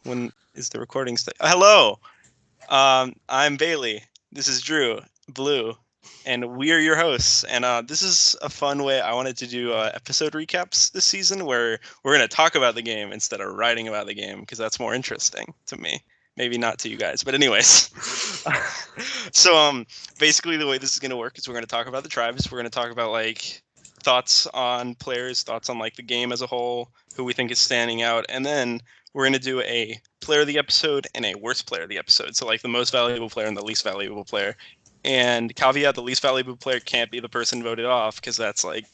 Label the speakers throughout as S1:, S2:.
S1: When is the recording Hello. I'm Bailey. This is Drew, Blue, and we are your hosts. And this is a fun way. I wanted to do episode recaps this season where we're going to talk about the game instead of writing about the game because that's more interesting to me. Maybe not to you guys, but anyways. So basically the way this is going to work is we're going to talk about the tribes. We're going to talk about like thoughts on players, thoughts on like the game as a whole, who we think is standing out, and then we're going to do a player of the episode and a worst player of the episode. So like the most valuable player and the least valuable player. And caveat, the least valuable player can't be the person voted off because that's like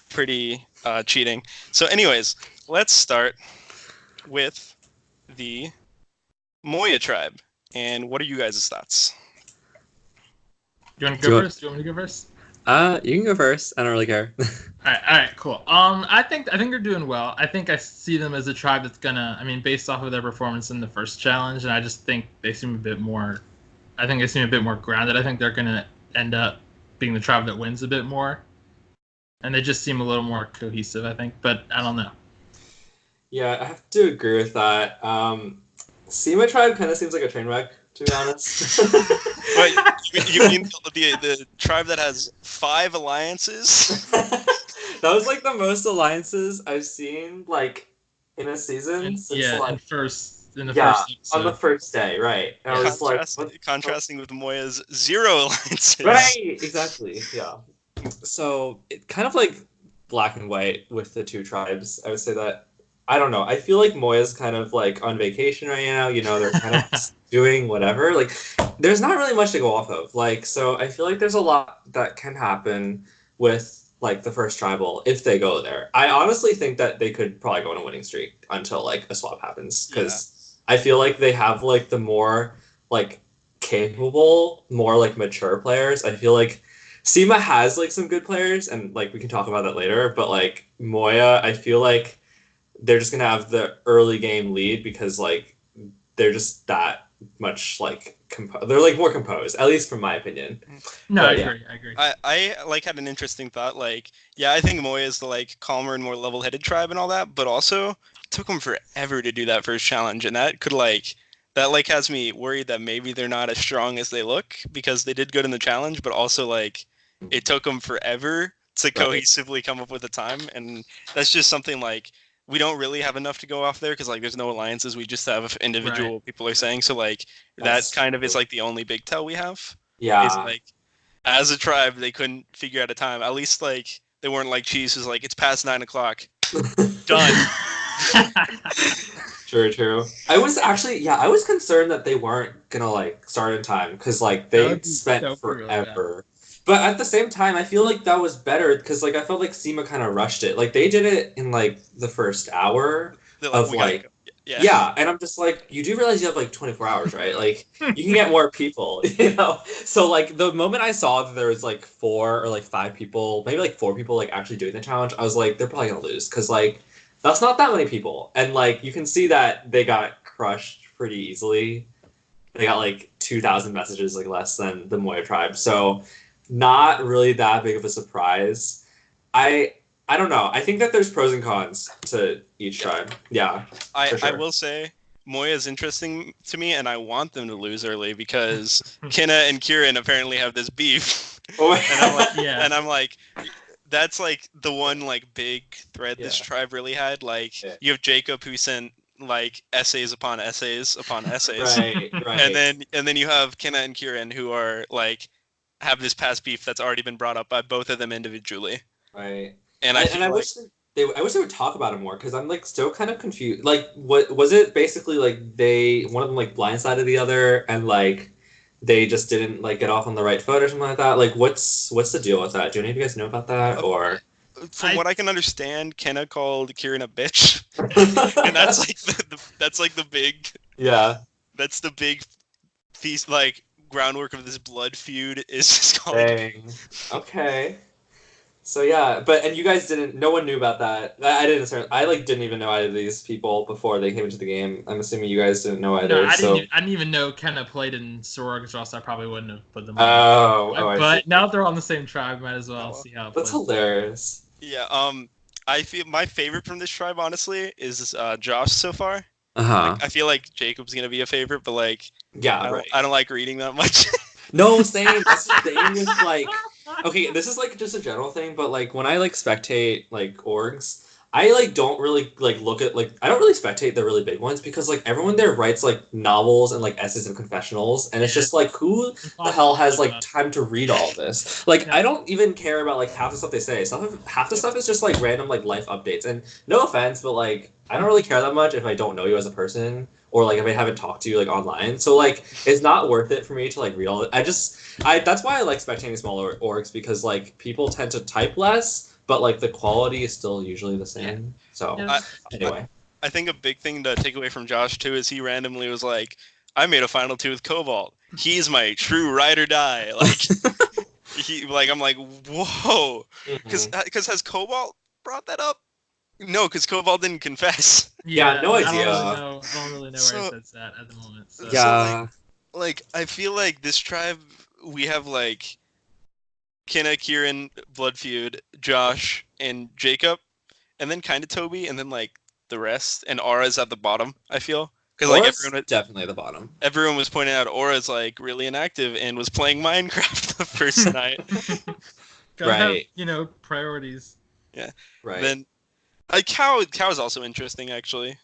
S1: pretty cheating. So anyways, let's start with the Moya tribe. And what are you guys' thoughts?
S2: You want to go first? Do you want me to go first?
S3: You can go first. I don't really care.
S2: All right, cool. I think they're doing well. I think I see them as a tribe that's gonna. I mean, based off of their performance in the first challenge, and I just think they seem a bit more. I think they seem a bit more grounded. I think they're gonna end up being the tribe that wins a bit more, and they just seem a little more cohesive. I think, but I don't know.
S3: Yeah, I have to agree with that. Sema tribe kind of seems like a train wreck, to be honest.
S1: Wait, you mean the tribe that has 5 alliances?
S3: That was like the most alliances I've seen like in a season.
S2: In the first
S3: on the first day, right? And I was like,
S1: contrasting with Moya's 0 alliances.
S3: Right, exactly. Yeah. So it kind of like black and white with the two tribes. I would say that. I don't know. I feel like Moya's kind of like on vacation right now. You know, they're kind of doing whatever. Like, there's not really much to go off of. Like, so I feel like there's a lot that can happen with like the first tribal if they go there. I honestly think that they could probably go on a winning streak until like a swap happens because I feel like they have like the more like capable, more like mature players. I feel like Sema has like some good players, and like we can talk about that later. But like Moya, I feel like they're just gonna have the early game lead because like they're just that much like they're like more composed, at least from my opinion.
S2: No, but, I agree.
S1: I like had an interesting thought. Like, yeah, I think Moya is the like calmer and more level-headed tribe and all that, but also it took them forever to do that first challenge, and that could like has me worried that maybe they're not as strong as they look because they did good in the challenge, but also like it took them forever to cohesively come up with a time, and that's just something like. We don't really have enough to go off there because like there's no alliances. We just have individual people are saying. So like that kind of is like the only big tell we have.
S3: Yeah.
S1: Is like as a tribe they couldn't figure out a time. At least like they weren't like Cheese who's like it's past 9:00. Done.
S3: True. I was concerned that they weren't gonna like start in time because like they spent forever. But at the same time, I feel like that was better because, like, I felt like Sema kind of rushed it. Like, they did it in, like, the first hour of, like... Yeah, and I'm just like, you do realize you have, like, 24 hours, right? Like, you can get more people, you know? So, like, the moment I saw that there was, like, 4 or, like, 5 people, maybe, like, 4 people, like, actually doing the challenge, I was like, they're probably gonna lose. Because, like, that's not that many people. And, like, you can see that they got crushed pretty easily. They got, like, 2,000 messages, like, less than the Moya tribe. So... not really that big of a surprise. I don't know. I think that there's pros and cons to each tribe. Yeah.
S1: I will say Moya is interesting to me, and I want them to lose early because Kinna and Kieran apparently have this beef. And I'm like, that's like the one like big thread this tribe really had. Like you have Jacob who sent like essays upon essays upon essays.
S3: Right.
S1: And then you have Kinna and Kieran who are like have this past beef that's already been brought up by both of them individually.
S3: Right.
S1: And I
S3: wish they would talk about it more because I'm like still kind of confused. Like, what was it basically like? One of them like blindsided the other, and like they just didn't like get off on the right foot or something like that. Like, what's the deal with that? Do any of you guys know about that? Or
S1: from what I can understand, Kenna called Kieran a bitch, and that's like that's like the big that's the big piece like. Groundwork of this blood feud is just called.
S3: Dang. Okay. So yeah, and you guys no one knew about that. I didn't even know either of these people before they came into the game. I'm assuming you guys didn't know either.
S2: No, I didn't even know Kenna played in Sororix, or else I probably wouldn't have put them
S3: on.
S2: But now they're on the same tribe, might as well see how it
S3: That's hilarious.
S1: Yeah, I feel my favorite from this tribe, honestly, is Josh so far.
S3: Uh-huh.
S1: I feel like Jacob's gonna be a favorite, but like
S3: Yeah, right.
S1: I don't like reading that much.
S3: No, same. That's the thing with like, okay, this is like just a general thing, but like when I like spectate like orgs, I like don't really like look at like I don't really spectate the really big ones because like everyone there writes like novels and like essays and confessionals, and it's just like who the hell has like time to read all this? Like I don't even care about like half the stuff they say. Half the stuff is just like random like life updates, and no offense, but like I don't really care that much if I don't know you as a person. Or like if I haven't talked to you like online, so like it's not worth it for me to like read all. That's why I like spectating smaller orgs because like people tend to type less, but like the quality is still usually the same. So anyway,
S1: I think a big thing to take away from Josh too is he randomly was like, "I made a final 2 with Cobalt. He's my true ride or die." Like I'm like, whoa, because has Cobalt brought that up? No, because Cobalt didn't confess.
S3: Yeah, no idea.
S2: I don't really know where it's at the moment. So.
S3: Yeah.
S1: So like I feel like this tribe we have like Kinna, Kieran, Blood Feud, Josh, and Jacob, and then kind of Toby, and then like the rest, and Aura's at the bottom. I feel because like everyone
S3: definitely at the bottom.
S1: Everyone was pointing out Aura's like really inactive and was playing Minecraft the first night.
S2: Right. Have, priorities.
S1: Yeah.
S3: Right.
S1: Then Cow is also interesting actually.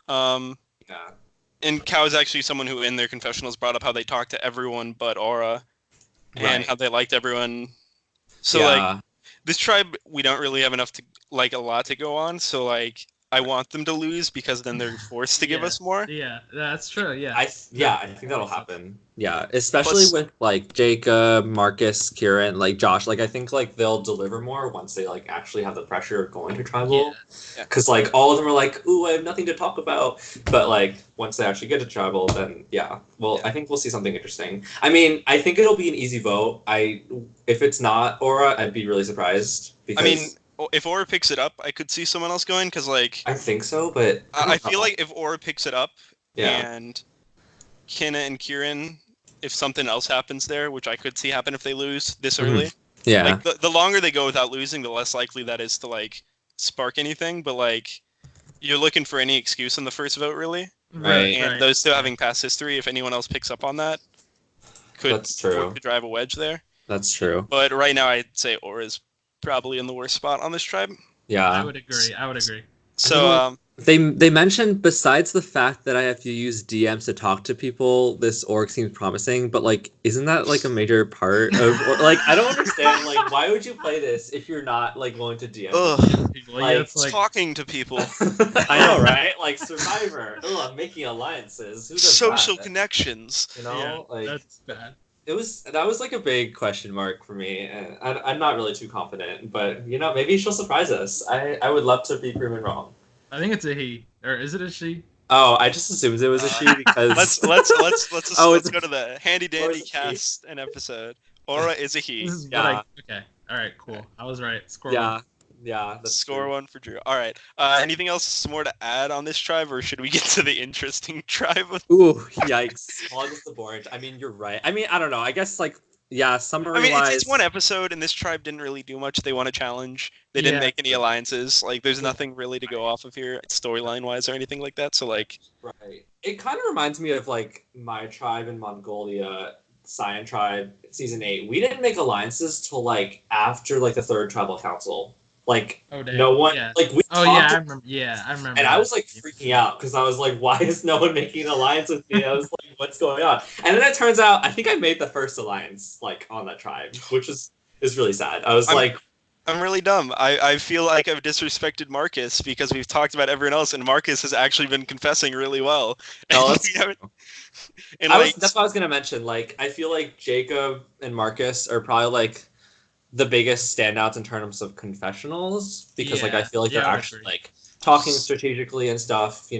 S3: Yeah.
S1: And Cow is actually someone who in their confessionals brought up how they talked to everyone but Aura, and how they liked everyone. So like this tribe, we don't really have enough to like a lot to go on. So like I want them to lose because then they're forced to give us more.
S2: Yeah, that's true. Yeah.
S3: I think that'll happen. Yeah, especially with like Jacob, Marcus, Kieran, like Josh. Like I think like they'll deliver more once they like actually have the pressure of going to tribal.
S1: Yeah.
S3: Because like all of them are like, ooh, I have nothing to talk about. But like once they actually get to tribal, then I think we'll see something interesting. I mean, I think it'll be an easy vote. If it's not Aura, I'd be really surprised. Because...
S1: I mean, if Aura picks it up, I could see someone else going because like
S3: I think so, but
S1: I feel like if Aura picks it up and Kinna and Kieran, if something else happens there, which I could see happen if they lose this early, like the longer they go without losing, the less likely that is to like spark anything. But like you're looking for any excuse in the first vote, really,
S3: right?
S1: And those two having past history, if anyone else picks up on that, could drive a wedge there.
S3: That's true.
S1: But right now, I'd say Aura's probably in the worst spot on this tribe.
S2: Yeah, I would agree.
S1: So
S3: they mentioned besides the fact that I have to use DMs to talk to people, this org seems promising. But like, isn't that like a major part of like? I don't understand. Like, why would you play this if you're not like going to DM
S2: people? Like, it's like
S1: talking to people.
S3: I know, right? Like Survivor. I'm making alliances. Who does
S1: social
S3: that?
S1: connections.
S3: Like
S2: that's bad.
S3: That was like a big question mark for me, and I'm not really too confident. But maybe she'll surprise us. I would love to be proven wrong.
S2: I think it's a he, or is it a she?
S3: Oh, I just assumed it was a she because
S1: let's go to the handy dandy cast an episode. Aura is a he.
S2: Okay. All right. Cool. I was right. Score one.
S3: Yeah. That's
S1: Score
S3: true.
S1: one for Drew. All right. Anything else more to add on this tribe, or should we get to the interesting tribe?
S3: Ooh, yikes! Longest the board. I mean, you're right. I mean, I don't know. I guess like summary.
S1: I mean, it's one episode, and this tribe didn't really do much. They won a challenge. They didn't make any alliances. Like, there's nothing really to go off of here, storyline wise, or anything like that. So like,
S3: right. It kind of reminds me of like my tribe in Mongolia, Cyan tribe, season 8. We didn't make alliances till like after like the third tribal council. Like no one, like we.
S2: I remember.
S3: And I was like freaking out because I was like, "Why is no one making an alliance with me?" I was like, "What's going on?" And then it turns out I think I made the first alliance like on that tribe, which is really sad.
S1: I'm really dumb. I feel like I've disrespected Marcus because we've talked about everyone else, and Marcus has actually been confessing really well.
S3: Oh, that's what I was gonna mention. Like, I feel like Jacob and Marcus are probably like the biggest standouts in terms of confessionals because like I feel like they're actually like talking strategically and stuff,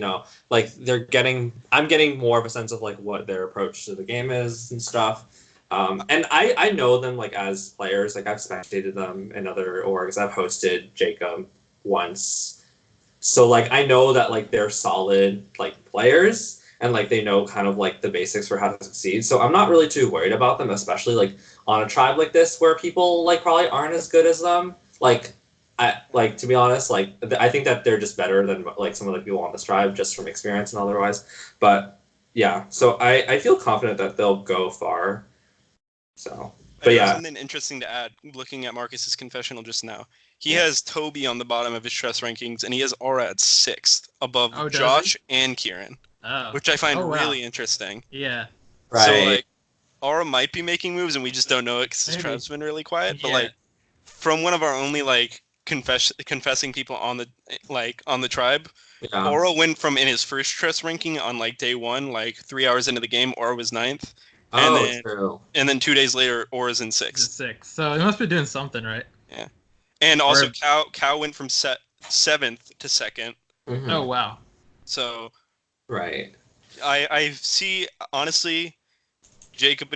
S3: like I'm getting more of a sense of like what their approach to the game is and stuff. And I know them like as players, like I've spectated them in other orgs. I've hosted Jacob once. So like I know that like they're solid like players and like they know kind of like the basics for how to succeed. So I'm not really too worried about them, especially like on a tribe like this where people like probably aren't as good as them. Like to be honest, I think that they're just better than like some of the people on this tribe just from experience and otherwise. But yeah, so I feel confident that they'll go far. So,
S1: I
S3: but
S1: do have
S3: yeah,
S1: something interesting to add. Looking at Marcus's confessional just now, he
S3: Yeah.
S1: has Toby on the bottom of his stress rankings, and he has Aura at 6th, above
S2: Oh, does
S1: Josh and Kieran,
S2: Oh.
S1: which I find
S2: Oh, wow.
S1: really interesting.
S2: Yeah.
S1: So
S3: right.
S1: like, Aura might be making moves, and we just don't know it because his
S2: Maybe.
S1: tribe's been really quiet. But
S2: Yeah.
S1: like, from one of our only like confessing people on the tribe,
S3: Yeah.
S1: Aura went from in his first stress ranking on like day 1, like 3 hours into the game, Aura was 9th, and
S3: Oh,
S1: then
S3: true.
S1: 2 days later, Aura's in
S2: It's
S1: 6th.
S2: 6. So he must be doing something, right?
S1: Yeah, and also
S2: Or-
S1: Cow went from 7th to 2nd.
S3: Mhm.
S2: Oh, wow.
S1: So
S3: Right.
S1: I see, honestly, Jacob,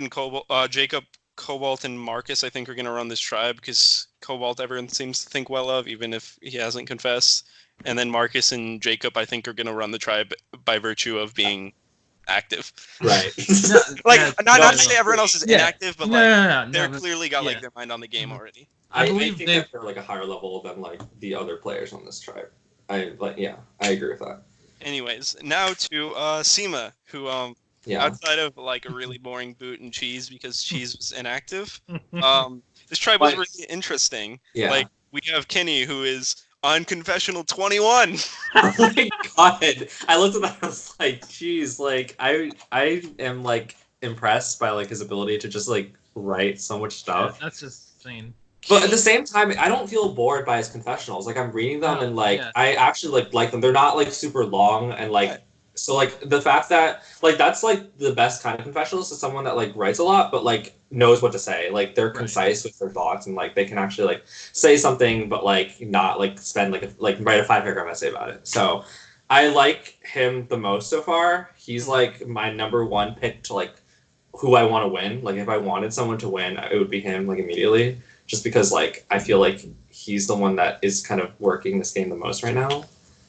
S1: Cobalt, and Marcus, I think, are going to run this tribe because Cobalt everyone seems to think well of, even if he hasn't confessed. And then Marcus and Jacob, I think, are going to run the tribe by virtue of being active.
S3: Right.
S2: No,
S1: Like,
S2: yeah,
S1: not to say everyone else is
S2: Yeah.
S1: inactive, but
S2: No,
S1: like,
S2: no, no,
S1: they're
S2: but-
S1: clearly got like
S2: yeah.
S1: their mind on the game
S2: Mhm.
S1: already.
S2: I believe
S3: think
S2: they.
S3: that they're like a higher level than like the other players on this tribe. I agree with that.
S1: Anyways, now to Seema, who
S3: Yeah.
S1: outside of like a really boring boot and cheese because cheese was inactive, this tribe was
S3: But-
S1: really interesting.
S3: Yeah.
S1: Like, we have Kenny, who is unconfessional 21.
S3: Oh my god! I looked at that. I was like, "Geez!" Like, I am like impressed by like his ability to just like write so much stuff.
S2: That's just insane.
S3: But at the same time, I don't feel bored by his confessionals. Like, I'm reading them
S2: No,
S3: and like
S2: yeah.
S3: I actually like them. They're not like super long and like
S1: Right.
S3: so like the fact that like that's like the best kind of confessionals is someone that like writes a lot but like knows what to say. Like they're
S2: Right.
S3: concise with their thoughts and like they can actually like say something but like not like spend like write a 5-paragraph essay about it. So I like him the most so far. He's like my number one pick to like who I want to win. Like if I wanted someone to win, it would be him like immediately. Just because like I feel like he's the one that is kind of working this game the most right now.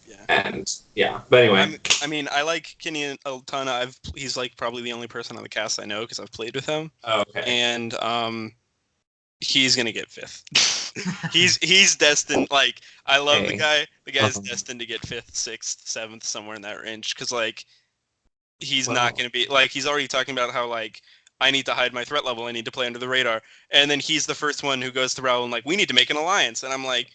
S1: Yeah.
S3: And yeah, but anyway.
S1: I mean, I like Kenny a ton. He's like probably the only person on the cast I know because I've played with him.
S3: Oh, okay.
S1: And he's gonna get 5th. he's destined. Like, I love the guy. The guy's destined to get 5th, 6th, 7th, somewhere in that range. Because like, he's not gonna be like, he's already talking about how like, I need to hide my threat level. I need to play under the radar. And then he's the first one who goes to Raul and like, we need to make an alliance. And I'm like,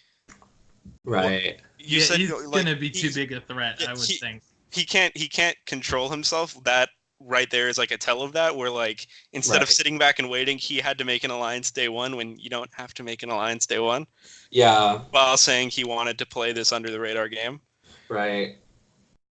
S3: right.
S1: You said
S2: he's
S1: like,
S2: gonna be too big a threat.
S1: yeah,
S2: I would think.
S1: He can't control himself. That right there is like a tell of that, where like, instead of
S3: Right.
S1: sitting back and waiting, he had to make an alliance day 1 when you don't have to make an alliance day 1,
S3: Yeah.
S1: while saying he wanted to play this under the radar game.
S3: Right.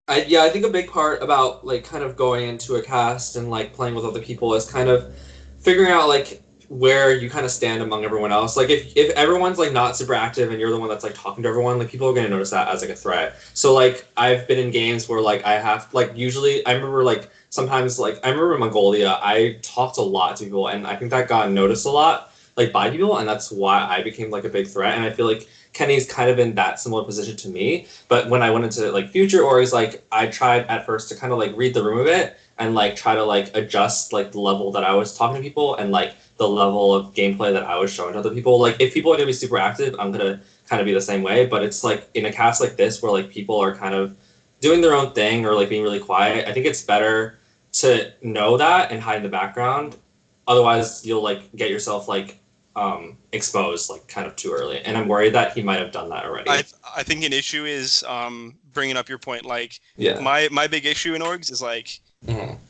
S3: I think a big part about like kind of going into a cast and like playing with other people is kind of figuring out like where you kind of stand among everyone else. Like if everyone's like not super active and you're the one that's like talking to everyone, like people are gonna notice that as like a threat. So like I've been in games where like I have like usually I remember like sometimes like I remember in Mongolia I talked a lot to people and I think that got noticed a lot like by people and that's why I became like a big threat and I feel like Kenny's kind of in that similar position to me. But when I went into like future orgs, like I tried at first to kind of like read the room a bit and like try to like adjust like the level that I was talking to people and like the level of gameplay that I was showing to other people. Like if people are gonna be super active, I'm gonna kind of be the same way. But it's like in a cast like this where like people are kind of doing their own thing or like being really quiet, I think it's better to know that and hide in the background. Otherwise you'll like get yourself like exposed like kind of too early, and I'm worried that he might have done that already.
S1: I think an issue is bringing up your point. Like,
S3: Yeah.
S1: my big issue in orgs is like,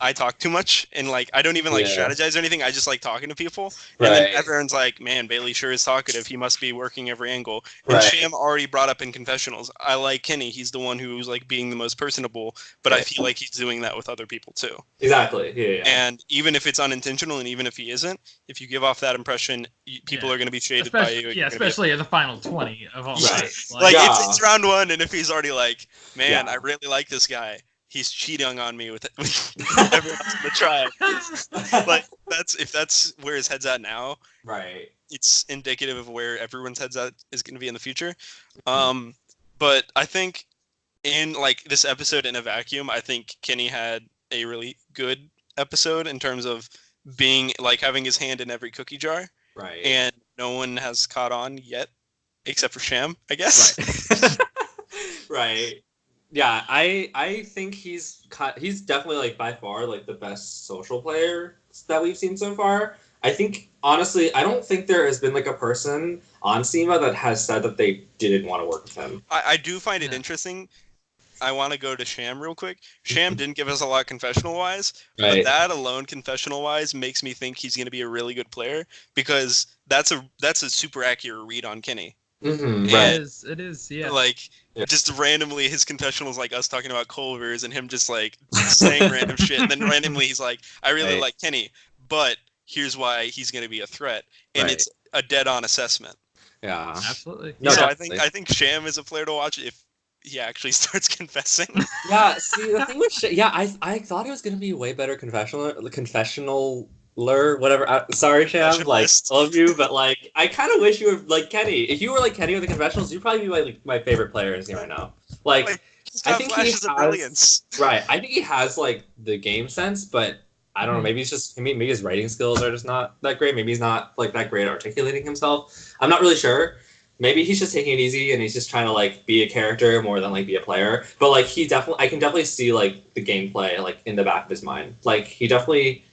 S1: I talk too much and like I don't even like strategize or anything. I just like talking to people. And then everyone's like, man, Bailey sure is talkative. He must be working every angle. And Sham already brought up in confessionals, I like Kenny. He's the one who's like being the most personable, but I feel like he's doing that with other people too.
S3: Exactly. Yeah.
S1: And even if it's unintentional and even if he isn't, if you give off that impression, people are going to be shaded by you.
S2: Yeah, especially in the final 20 of all
S3: Right.
S1: Like it's round 1, and if he's already like, man, I really like this guy. He's cheating on me with everyone else in the tribe. Like if that's where his head's at now,
S3: right.
S1: It's indicative of where everyone's head's at is going to be in the future. But I think in like this episode in a vacuum, I think Kenny had a really good episode in terms of being like having his hand in every cookie jar.
S3: Right.
S1: And no one has caught on yet. except for Sham, I guess.
S3: Right. Right. Yeah, I think he's definitely like by far like the best social player that we've seen so far. I think honestly, I don't think there has been like a person on SEMA that has said that they didn't want to work with him.
S1: I do find it
S2: Yeah.
S1: interesting. I want to go to Sham real quick. Sham didn't give us a lot confessional-wise, but
S3: Right.
S1: that alone, confessional-wise, makes me think he's going to be a really good player because that's a super accurate read on Kenny.
S3: Mm-hmm,
S2: It
S3: right.
S2: is. It is. Yeah.
S1: Like,
S3: Yeah.
S1: just randomly, his confessionals like us talking about Culver's and him just like saying random shit, and then randomly he's like, "I really
S3: Right.
S1: like Kenny, but here's why he's going to be a threat," and
S3: Right.
S1: it's a dead-on assessment.
S3: Yeah.
S2: Absolutely.
S3: No,
S1: So
S3: definitely.
S1: I think Sham is a player to watch if he actually starts confessing.
S3: Yeah, see, the thing with I thought he was gonna be way better confessionaler, whatever. Sorry, Sham, like
S1: Confessionalist.
S3: love you, but like I kind of wish you were like Kenny. If you were like Kenny with the confessionals, you'd probably be like my favorite player in this game right now. Like,
S1: Like, he's
S3: I
S1: got
S3: think he
S1: flashes of
S3: has
S1: brilliance.
S3: right. I think he has like the game sense, but I don't know. Maybe it's just maybe his writing skills are just not that great. Maybe he's not like that great at articulating himself. I'm not really sure. Maybe he's just taking it easy and he's just trying to like be a character more than like be a player. But like I can definitely see like the gameplay like in the back of his mind. Like he definitely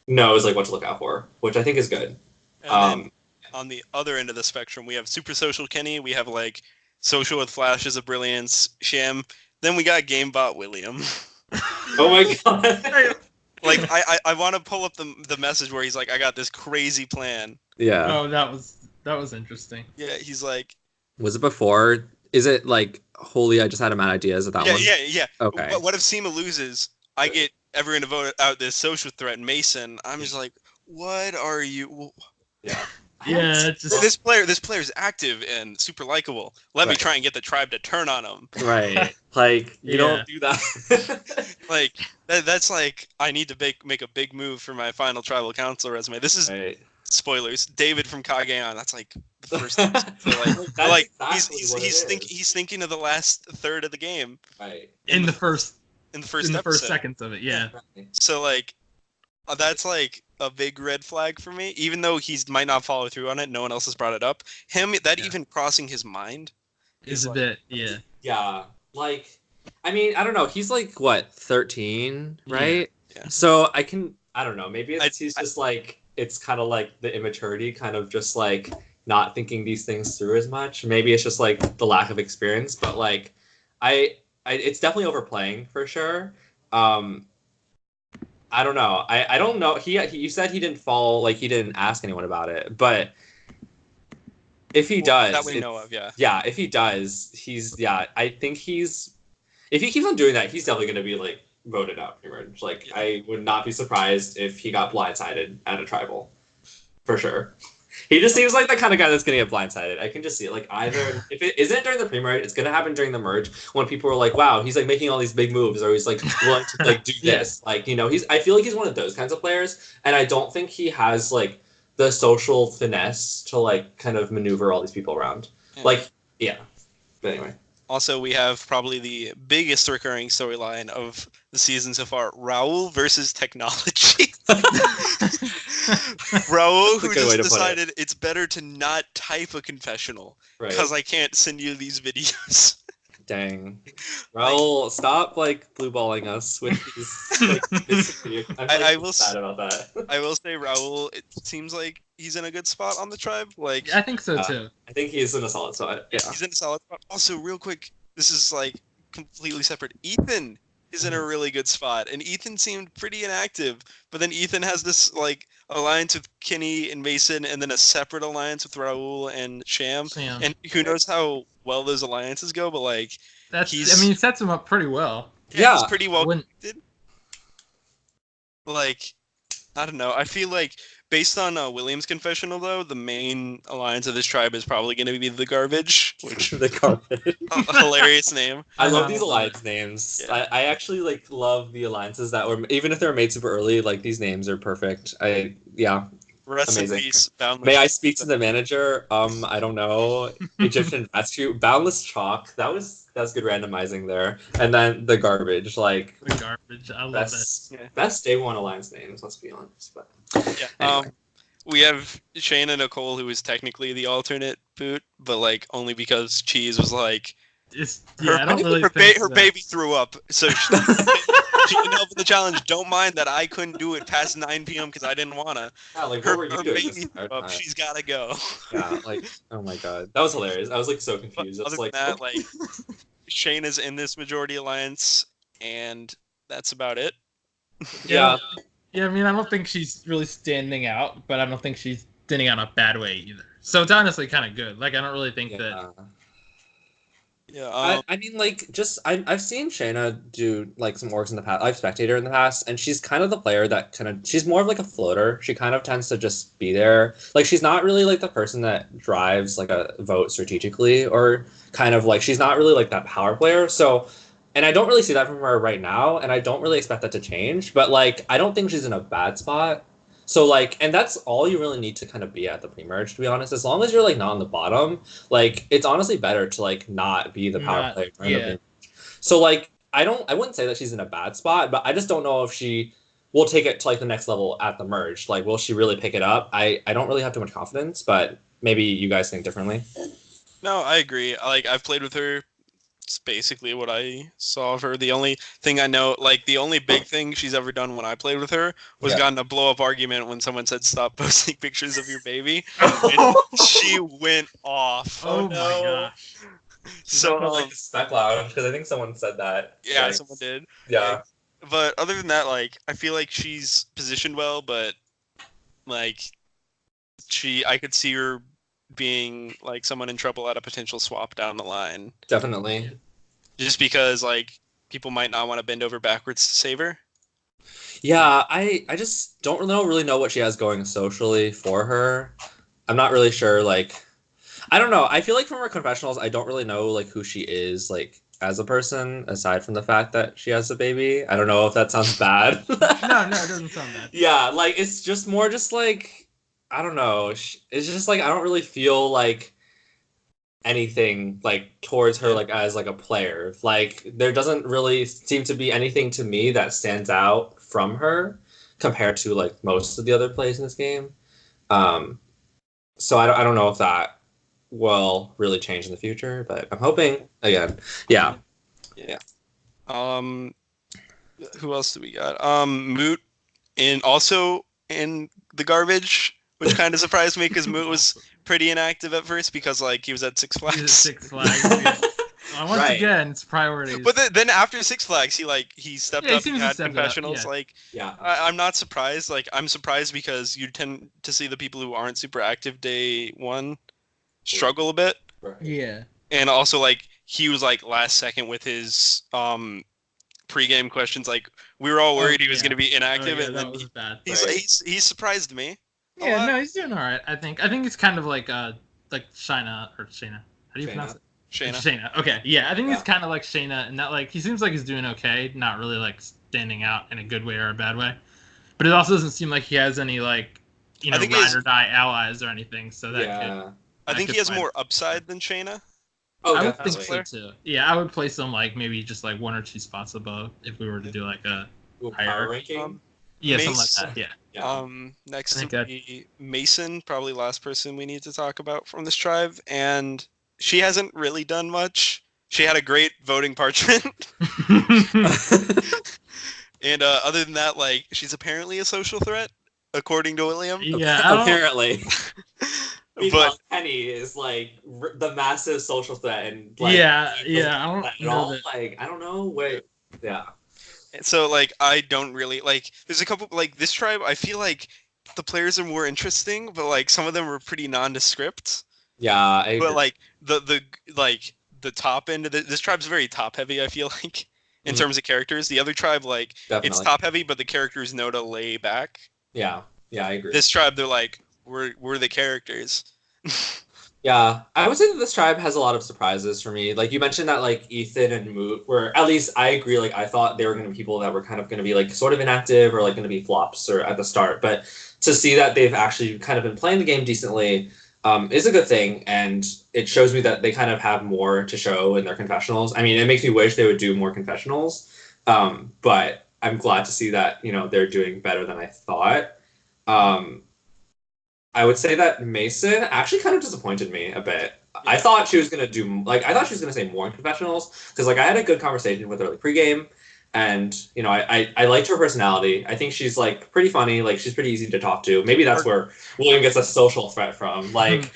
S3: knows like what to look out for, which I think is good.
S1: And then on the other end of the spectrum, we have super social Kenny. We have like social with flashes of brilliance, Sham. Then we got GameBot William.
S3: Oh my god.
S1: Like I want to pull up the message where he's like, I got this crazy plan.
S3: Yeah.
S2: Oh, that was interesting.
S1: Yeah, he's like,
S3: Was it before? Is it like holy? I just had a mad idea. Is it that one?
S1: yeah.
S3: Okay.
S1: What if SEMA loses? I get everyone to vote out this social threat, Mason. I'm just like, what are you?
S3: Yeah.
S2: Yeah, it's just
S1: This player's active and super likable. Let me
S3: Right.
S1: try and get the tribe to turn on him.
S3: Right. Like you
S2: Yeah.
S3: don't do that.
S1: Like that's like I need to make a big move for my final tribal council resume. This is
S3: Right.
S1: spoilers. David from Kageon. That's like the first. So
S3: That's
S1: like
S3: exactly what it is.
S1: he's thinking of the last third of the game
S3: Right.
S2: in the first
S1: in the first
S2: first
S1: episode.
S2: seconds of it. Yeah.
S1: So like that's like a big red flag for me. Even though he might not follow through on it, no one else has brought it up. That
S2: Yeah.
S1: even crossing his mind
S2: Is a
S1: like,
S2: bit. Yeah.
S3: Yeah. Like, I mean, I don't know. He's like what, 13, right?
S1: Yeah.
S3: So I don't know. Maybe he's just like it's kind of like the immaturity, kind of just like not thinking these things through as much. Maybe it's just like the lack of experience. But like, it's definitely overplaying for sure. I don't know. I don't know. You said he didn't fall, like he didn't ask anyone about it, but if he does,
S1: that we know of, yeah.
S3: Yeah, if he does, I think if he keeps on doing that, he's definitely going to be like voted out pretty much. Like
S1: Yeah.
S3: I would not be surprised if he got blindsided at a tribal, for sure. He just seems like the kind of guy that's going to get blindsided. I can just see it. Like either if it isn't during the pre-merge, it's going to happen during the merge when people are like, "Wow, he's like making all these big moves," or he's like willing to like do
S2: Yeah.
S3: this. Like I feel like he's one of those kinds of players, and I don't think he has like the social finesse to like kind of maneuver all these people around.
S1: Yeah.
S3: Like yeah. But anyway.
S1: Also, we have probably the biggest recurring storyline of the season so far: Raul versus technology. Raul,
S3: That's a
S1: who
S3: good way
S1: just
S3: to put it.
S1: decided it's better to not type a confessional
S3: Right.
S1: because I can't send you these videos.
S3: Dang. Raul, stop like blue balling us with these like this video.
S1: I will
S3: sad about that.
S1: I will say, Raul, it seems like he's in a good spot on the tribe. Like,
S2: I think so too.
S3: I think he's in a solid spot. Yeah.
S1: he's in a solid spot. Also, real quick, this is like completely separate. Ethan is in a really good spot, and Ethan seemed pretty inactive. But then Ethan has this like alliance with Kenny and Mason, and then a separate alliance with Raul and Sham.
S2: Yeah.
S1: And who knows how well those alliances go? But like,
S2: That's.
S1: he's-
S2: I mean, it sets him up pretty well.
S3: Yeah.
S1: he's pretty well
S2: When-
S1: connected. Like, I don't know. I feel like based on William's confessional, though, the main alliance of this tribe is probably going to be the Garbage, which
S3: the carpet.
S1: a hilarious name.
S3: I love
S2: Wow.
S3: these alliance names.
S1: Yeah.
S3: I actually like love the alliances that were even if they were made super early. Like these names are perfect.
S1: Rest
S3: Amazing.
S1: in peace, Boundless.
S3: May I speak to the manager? I don't know. Egyptian rescue, boundless chalk. That's good randomizing there. And then the garbage, like
S2: The Garbage. I love it.
S3: best day one alliance names. Let's be honest. But
S1: Yeah.
S3: Anyway.
S1: We have Shane and Nicole, who is technically the alternate boot, but like only because Cheese was like
S2: I don't really think
S1: her baby threw up, so she can help with the challenge. Don't mind that I couldn't do it past 9 p.m. because I didn't wanna.
S3: Yeah, like
S1: Her,
S3: what were you
S1: her
S3: doing
S1: baby
S3: this
S1: threw
S3: entire
S1: up.
S3: time?
S1: She's gotta go.
S3: Yeah, like oh my god, that was hilarious. I was like so
S1: But
S3: confused.
S1: other
S3: It's like
S1: than that, like Shayna's in this majority alliance, and that's about it.
S3: yeah,
S2: Yeah, I mean, I don't think she's really standing out, but I don't think she's standing out in a bad way either. So it's honestly kind of good. Like, I don't really think that.
S1: Yeah.
S3: I mean, like, just I've seen Shayna do like some orgs in the past. I've spectated her in the past, and she's kind of the player that she's more of like a floater. She kind of tends to just be there. Like, she's not really like the person that drives like a vote strategically, or kind of like she's not really like that power player. So, and I don't really see that from her right now, and I don't really expect that to change. But like, I don't think she's in a bad spot. So like, and that's all you really need to kind of be at the pre-merge, to be honest. As long as you're like not on the bottom, like it's honestly better to like not be the power player.
S2: Yeah.
S3: So like, I wouldn't say that she's in a bad spot, but I just don't know if she will take it to like the next level at the merge. Like, will she really pick it up? I don't really have too much confidence, but maybe you guys think differently.
S1: No, I agree. Like I've played with her. It's basically what I saw of her. The only thing I know, like the only big thing she's ever done when I played with her was gotten a blow up argument when someone said stop posting pictures of your baby. And she went off.
S2: Oh my gosh.
S3: So like spec lounge, because I think someone said that.
S1: Yeah,
S3: like,
S1: someone did.
S3: Yeah.
S1: But other than that, like I feel like she's positioned well, but like I could see her being like someone in trouble at a potential swap down the line.
S3: Definitely.
S1: Just because like people might not want to bend over backwards to save her.
S3: Yeah, I just don't really know what she has going socially for her. I'm not really sure. Like, I don't know. I feel like from her confessionals, I don't really know like who she is like as a person, aside from the fact that she has a baby. I don't know if that sounds bad.
S2: No, it doesn't sound bad.
S3: Yeah, like it's just more just like I don't know. It's just like I don't really feel like anything like towards her like as like a player. Like there doesn't really seem to be anything to me that stands out from her compared to like most of the other plays in this game. So I don't know if that will really change in the future, but I'm hoping again. Yeah.
S1: Who else do we got? Moot also in the garbage, which kind of surprised me because Moot was pretty inactive at first because like he was at Six Flags.
S2: He's at Six Flags. Once again, it's priorities.
S1: But then after Six Flags, he stepped up and had confessionals. I'm not surprised. Like I'm surprised because you tend to see the people who aren't super active day one struggle a bit.
S2: Yeah.
S1: And also like he was like last second with his pre-game questions. Like we were all worried he was going to be inactive, and then he surprised me.
S2: Yeah, no, he's doing all right. I think it's kind of like Shayna. How do you pronounce it? Shayna. Okay, yeah, I think he's kind of like Shayna, and that like he seems like he's doing okay, not really like standing out in a good way or a bad way. But it also doesn't seem like he has any like ride or die allies or anything. So that
S1: I think he has more upside than Shayna.
S2: Oh, I would think so too. Yeah, I would place him like maybe just like 1 or 2 spots above if we were to do like a higher
S3: ranking.
S2: Something like that. Yeah.
S1: Next to be Mason, probably last person we need to talk about from this tribe, and she hasn't really done much. She had a great voting parchment. And other than that, like she's apparently a social threat, according to William.
S3: Yeah, apparently.
S1: But
S3: Penny is like the massive social threat, and like,
S2: I don't know that.
S3: Like I don't know. Wait, yeah.
S1: So like I don't really like. There's a couple like this tribe. I feel like the players are more interesting, but like some of them are pretty nondescript.
S3: Yeah, I agree.
S1: But like the top end of this tribe's very top heavy. I feel like in terms of characters. The other tribe like it's top heavy, but the characters know to lay back.
S3: Yeah, I agree.
S1: This tribe, they're like we're the characters.
S3: Yeah, I would say that this tribe has a lot of surprises for me. Like you mentioned that like Ethan and Moot were, at least I agree, like I thought they were going to be people that were kind of going to be like sort of inactive or like going to be flops or at the start. But to see that they've actually kind of been playing the game decently is a good thing. And it shows me that they kind of have more to show in their confessionals. I mean, it makes me wish they would do more confessionals. But I'm glad to see that, they're doing better than I thought. I would say that Mason actually kind of disappointed me a bit. I thought she was gonna do I thought she was gonna say more in confessionals because like I had a good conversation with her like pregame, and you know I liked her personality. I think she's like pretty funny. Like she's pretty easy to talk to. Maybe that's where William gets a social threat from. Like,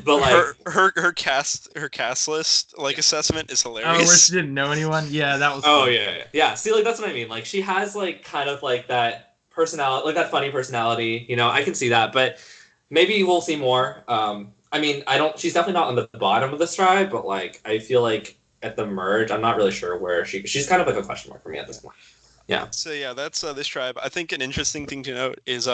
S3: but like
S1: her cast list like assessment is
S2: Oh, where
S1: hilarious.
S2: she didn't know anyone. Yeah, that was.
S3: oh
S2: Cool.
S3: yeah. See, like that's what I mean. Like she has like kind of like that personality, like that funny personality. You know, I can see that, but maybe we'll see more. I mean, I don't. She's definitely not on the bottom of the stride, but like I feel like at the merge, I'm not really sure where she's kind of like a question mark for me at this point. Yeah.
S1: So yeah, that's this tribe. I think an interesting thing to note is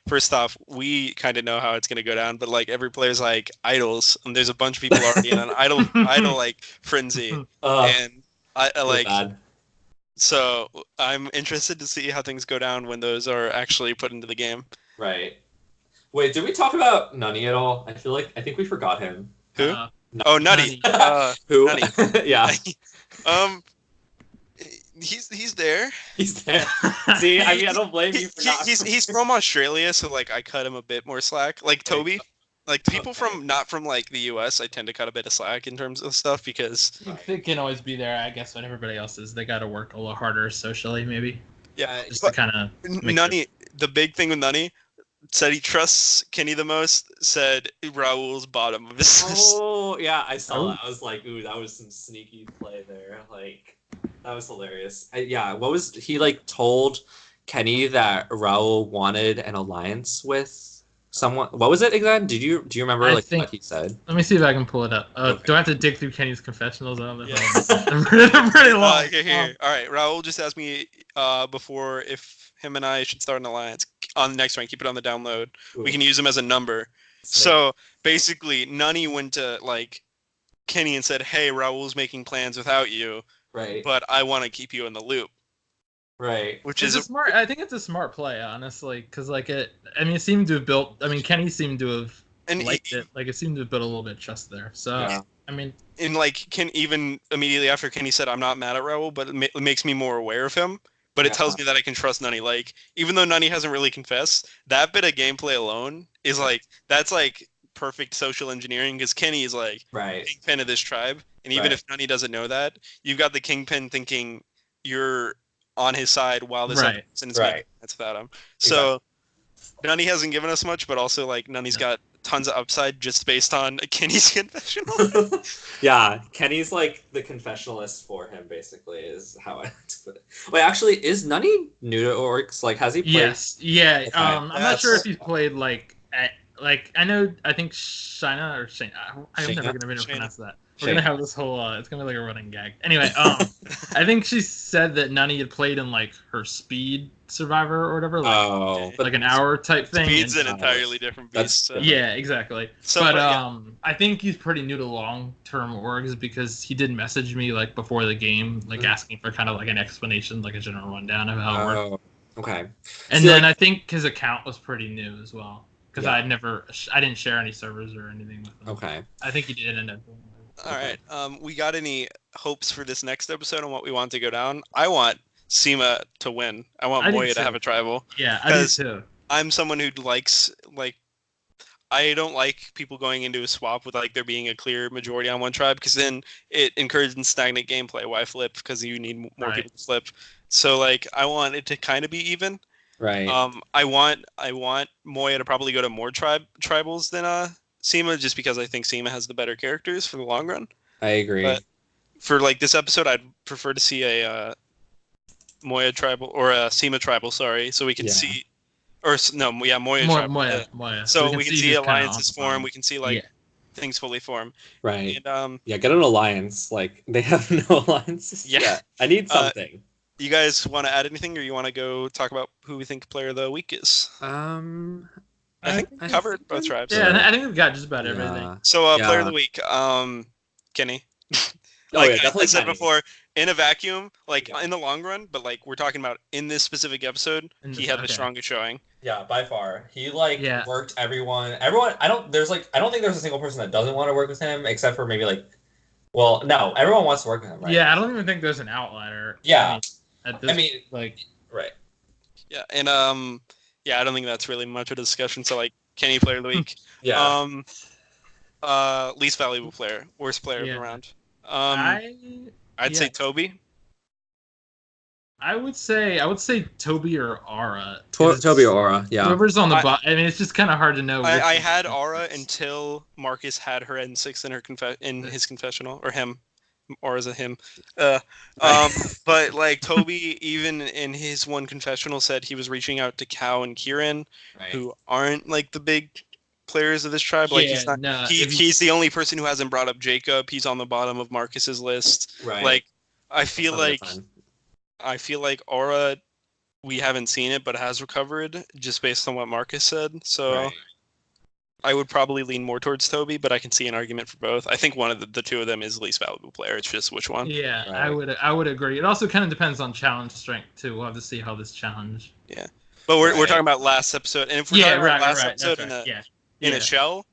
S1: first off, we kind of know how it's gonna go down, but like every player's like idols, and there's a bunch of people already in an idol like frenzy, and I like
S3: bad.
S1: so I'm interested to see how things go down when those are actually put into the game.
S3: Right. Wait, did we talk about Nunny at all? I think we forgot him.
S1: Who? Oh, Nutty.
S3: Who?
S1: Nutty.
S3: Yeah.
S1: He's there.
S3: He's there. See, I mean, I don't blame you for not.
S1: He's from Australia, so like I cut him a bit more slack. Like Toby, like people from not from like the US, I tend to cut a bit of slack in terms of stuff because
S2: they can always be there. I guess when everybody else is, they got to work a little harder socially, maybe.
S1: Yeah,
S2: just to kind of.
S1: Nunny, the big thing with Nunny, said he trusts Kenny the most. Said Raul's bottom of his list.
S3: Oh yeah, I saw that. I was like, ooh, that was some sneaky play there. Like, that was hilarious. What was he like? Told Kenny that Raul wanted an alliance with someone. What was it exactly? Do you remember what he said?
S2: Let me see if I can pull it up.
S3: Okay.
S2: Do I have to dig through Kenny's confessionals? I don't know.
S1: Yeah.
S2: They're pretty long.
S1: Here. All right, Raul just asked me before if him and I should start an alliance on the next rank. Keep it on the download. Ooh. We can use him as a number. So basically, Nunny went to like Kenny and said, "Hey, Raul's making plans without you,
S3: right?
S1: But I want to keep you in the loop."
S3: Right.
S2: Which is smart. I think it's a smart play, honestly, because like it seemed to have built. I mean, Kenny seemed to have liked it. Like it seemed to have built a little bit of trust there. So yeah. I mean,
S1: and like even immediately after Kenny said, "I'm not mad at Raul, but it makes me more aware of him." But it tells me that I can trust Nunny. Like, even though Nunny hasn't really confessed, that bit of gameplay alone is like that's like perfect social engineering because Kenny is like kingpin of this tribe, and even if Nunny doesn't know that, you've got the kingpin thinking you're on his side while this other person is making that's without him. So Nunny hasn't given us much, but also like Nunny's got tons of upside just based on Kenny's confessional.
S3: Yeah, Kenny's like the confessionalist for him, basically, is how I like to put it. Wait, actually, is Nunny new to Orcs? Like, has he played?
S2: Yes, yeah. Okay. I'm not sure if he's played like at I think Shina or Shane. I'm never gonna be able to pronounce that. We're gonna have this whole. It's gonna be like a running gag. Anyway, I think she said that Nunny had played in like her Speed Survivor or whatever, like an hour type thing.
S1: Speed's an entirely different beast.
S2: Yeah, exactly. So, but I think he's pretty new to long-term orgs because he did message me like before the game, like asking for kind of like an explanation, like a general rundown of how it worked.
S3: Okay.
S2: And then I think his account was pretty new as well because I didn't share any servers or anything with him.
S3: Okay.
S2: I think he did end up doing.
S1: All right. We got any hopes for this next episode on what we want to go down? I want Seema to win. I want Moya to have a tribal.
S2: Yeah, I do too.
S1: I'm someone who likes I don't like people going into a swap with like there being a clear majority on one tribe because then it encourages stagnant gameplay. Why flip? Because you need more people to flip. So like I want it to kind of be even.
S3: Right.
S1: I want Moya to probably go to more tribals than Seema, just because I think Seema has the better characters for the long run.
S3: I agree.
S1: But for like this episode, I'd prefer to see a Moya tribal or a Seema tribal. Sorry, so we can see, Moya tribal.
S2: Moya.
S1: So we can see alliances form. We can see like things fully form.
S3: Right.
S1: And,
S3: get an alliance. Like they have no alliances. Yeah. I need something.
S1: You guys want to add anything, or you want to go talk about who we think player of the week is? I think we covered both tribes.
S2: Yeah, I think we've got just about everything.
S1: So, player of the week, Kenny.
S3: Definitely.
S1: I said before, in a vacuum, in the long run, but we're talking about in this specific episode, he had the strongest showing.
S3: Yeah, by far. He worked everyone. I don't think there's a single person that doesn't want to work with him, except for maybe no, everyone wants to work with him, right?
S2: Yeah, I don't even think there's an outlier.
S3: Yeah.
S1: Right. Yeah, and I don't think that's really much of a discussion. So Kenny player of the week.
S3: Yeah.
S1: Least valuable player, worst player of the
S2: Yeah.
S1: round. I'd say
S2: Yeah.
S1: Toby.
S2: I would say Toby or Aura.
S3: Toby or Aura, yeah.
S2: Whoever's on the bottom. I mean, it's just kind of hard to know.
S1: I had Aura until Marcus had her N6 in her his confessional, or him. Or is it him? But like Toby, even in his one confessional, said he was reaching out to Cal and Kieran, who aren't like the big players of this tribe. Like he's not.
S2: No,
S1: He's the only person who hasn't brought up Jacob. He's on the bottom of Marcus's list.
S3: Right.
S1: Like I feel
S3: That's
S1: like Aura, we haven't seen it, but has recovered just based on what Marcus said. So.
S3: Right.
S1: I would probably lean more towards Toby, but I can see an argument for both. I think one of the two of them is the least valuable player. It's just which one.
S2: Yeah,
S3: Right.
S2: I would agree. It also kind of depends on challenge strength too. We'll have to see how this challenge.
S1: Yeah, but we're
S3: Right.
S1: talking about last episode, and if we're talking about last episode
S2: That's
S1: in a shell,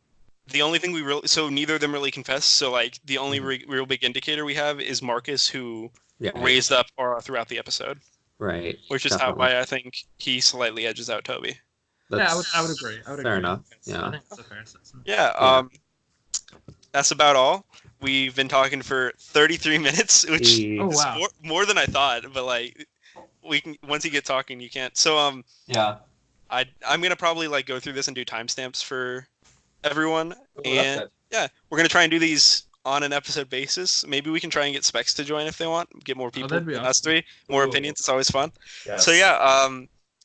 S1: the only thing so neither of them really confessed. So like the only real big indicator we have is Marcus, who raised up Aura throughout the episode.
S3: Right.
S1: Which is why I think he slightly edges out Toby.
S2: I would agree.
S3: Fair enough. Yeah.
S2: I think that's a fair assessment.
S1: Yeah. That's about all. We've been talking for 33 minutes, which is more than I thought. But like, we can once you get talking, you can't. So
S3: yeah.
S1: I'm gonna probably like go through this and do timestamps for everyone, and we're gonna try and do these on an episode basis. Maybe we can try and get Specs to join if they want. Get more people.
S2: That'd be awesome.
S1: Us three. More opinions. It's always fun.
S3: Yes.
S1: So yeah.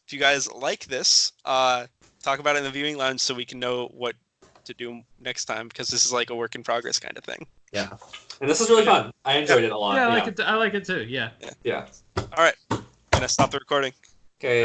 S1: If you guys like this, talk about it in the viewing lounge so we can know what to do next time, because this is like a work in progress kind of thing.
S3: Yeah. And this is really fun. I enjoyed it a lot.
S2: Yeah, I like it too. Yeah.
S3: Yeah.
S1: All right. Gonna stop the recording.
S3: Okay.